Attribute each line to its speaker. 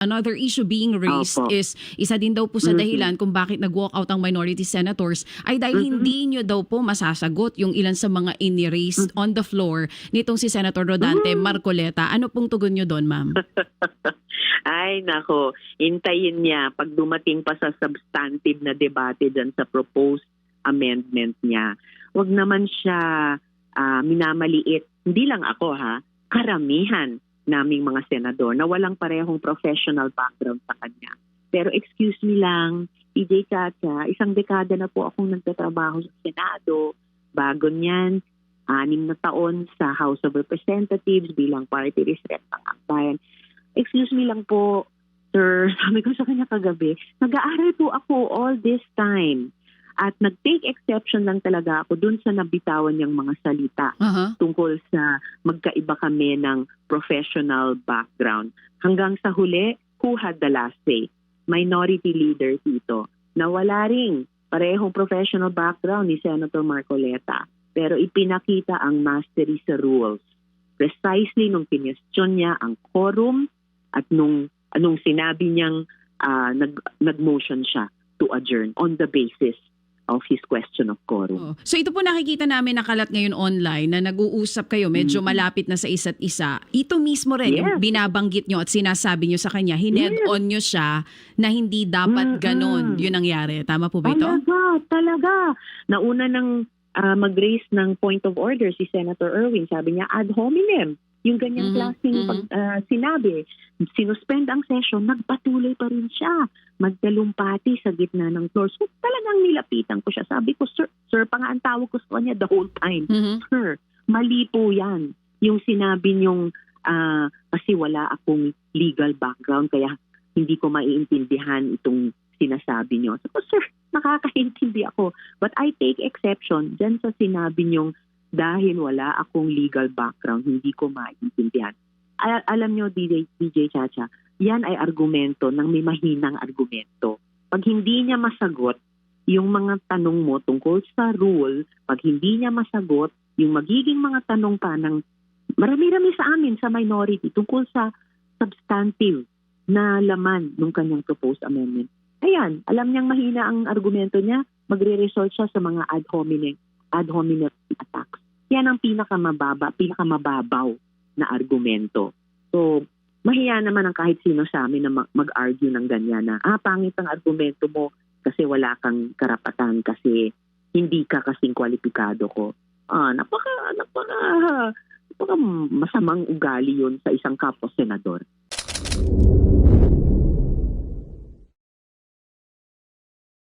Speaker 1: Another issue being raised
Speaker 2: Opo.
Speaker 1: is isa din daw po sa dahilan kung bakit nag-walk out ang minority senators ay dahil hindi nyo daw po masasagot yung ilan sa mga ini-raised on the floor nitong si Senator Rodante Marcoleta. Ano pong tugon nyo doon, ma'am?
Speaker 2: Ay, nako. Hintayin niya pag dumating pa sa substantive na debate dyan sa proposed amendment niya. Huwag naman siya minamaliit. Hindi lang ako karamihan naming mga senador na walang parehong professional background sa kanya. Pero excuse me lang, PJ Chacha, isang dekada na po akong nagtatrabaho sa Senado. Bago niyan, 6 na taon sa House of Representatives bilang party list rep ng Akbayan. Excuse me lang po, sir, sabi ko sa kanya kagabi, nag-aaral po ako all this time. At nag-take exception lang talaga ako dun sa nabitawan niyang mga salita tungkol sa magkaiba kami ng professional background. Hanggang sa huli, who had the last say? Minority Leader Tito, na wala ring parehong professional background ni Senator Marcoleta. Pero ipinakita ang mastery sa rules. Precisely nung kinestyon niya ang quorum at nung sinabi niyang nag-motion siya to adjourn on the basis of his question of quorum.
Speaker 1: So ito po nakikita namin nakalat ngayon online na nag-uusap kayo, medyo malapit na sa isa't isa. Ito mismo rin, yung binabanggit nyo at sinasabi nyo sa kanya, hined on nyo siya na hindi dapat ganon yun nangyari. Tama po ba ito?
Speaker 2: Talaga. Nauna nang mag-raise ng point of order si Senator Erwin. Sabi niya, ad hominem. Yung ganyang klaseng sinabi, sinuspend ang session, nagpatuloy pa rin siya. Magdalumpati sa gitna ng floor. So talagang nilapitan ko siya. Sabi ko, sir, pa nga ang tawag ko sa kanya the whole time. Sir, mali po yan. Yung sinabi niyong kasi wala akong legal background kaya hindi ko maiintindihan itong sinasabi niyo. So, sir, nakakaintindi ako. But I take exception dyan sa sinabi niyong dahil wala akong legal background, hindi ko maintindihan. Alam nyo, DJ Chacha, yan ay argumento ng may mahinang argumento. Pag hindi niya masagot yung mga tanong mo tungkol sa rule, pag hindi niya masagot yung magiging mga tanong pa ng marami-rami sa amin sa minority tungkol sa substantive na laman ng kanyang proposed amendment. Ayan, alam niyang mahina ang argumento niya, magre-resort siya sa mga ad hominem attacks. Yan ang pinakamababaw na argumento. So, mahiya naman ang kahit sino sa amin na mag-argue ng ganyan na, pangit ang argumento mo kasi wala kang karapatan kasi hindi ka kasing kwalipikado ko. Napaka masamang ugali yun sa isang kapwa senador.